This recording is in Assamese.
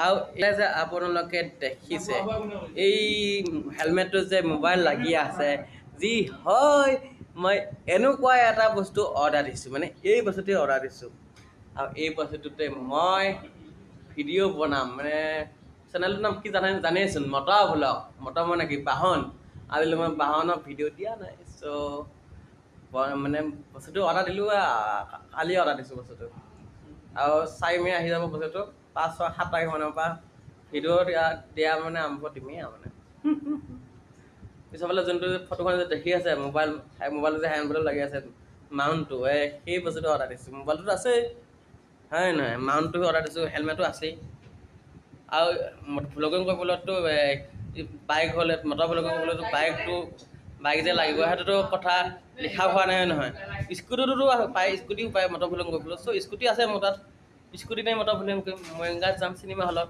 আৰু এতিয়া যে আপোনালোকে দেখিছে এই হেলমেটটো যে মোবাইল লাগি আছে যি হয় মই এনেকুৱা এটা বস্তু অৰ্ডাৰ দিছোঁ মানে এই বস্তুটোৱে অৰ্ডাৰ দিছোঁ আৰু এই বস্তুটোতে মই ভিডিঅ' বনাম মানে চেনেলটোৰ নাম কি জানেইচোন মটৰ ভ্লগ মটৰ মানে কি বাহন আজিলৈ মই বাহনৰ ভিডিঅ' দিয়া নাই মানে বস্তুটো অৰ্ডাৰ দিলোঁ কালি অৰ্ডাৰ দিছোঁ বস্তুটো আৰু 4 মে আহি যাব বস্তুটো 5, 6, 7 তাৰিখ মানৰ পৰা ভিডিঅ' দিয়া মানে আৰম্ভ দিমেই আৰু মানে পিছফালে যোনটো ফটোখন যে দেখি আছে মোবাইলটো যে হেণ্ডফোনত লাগি আছে মাউণ্টটো সেই বস্তুটো অৰ্ডাৰ দিছোঁ মোবাইলটোতো আছেই হয় নহয় মাউণ্টটো অৰ্ডাৰ দিছোঁ হেলমেটো আছেই আৰু ভ্লগিং কৰিবলৈতো বাইক হ'লে মটৰ ভ্লগিং কৰিবলৈতো বাইক যে লাগিব সেইটোতো কথা লিখা হোৱা নাই নহয় স্কুটিটোতো পায় স্কুটিও পায় মটৰ ভ্লগিং কৰিবলৈ চ' স্কুটি আছে মোৰ তাত স্কুটি নাই মটৰ ভ্লগিং কৰিম মই যাম চিনেমা হলত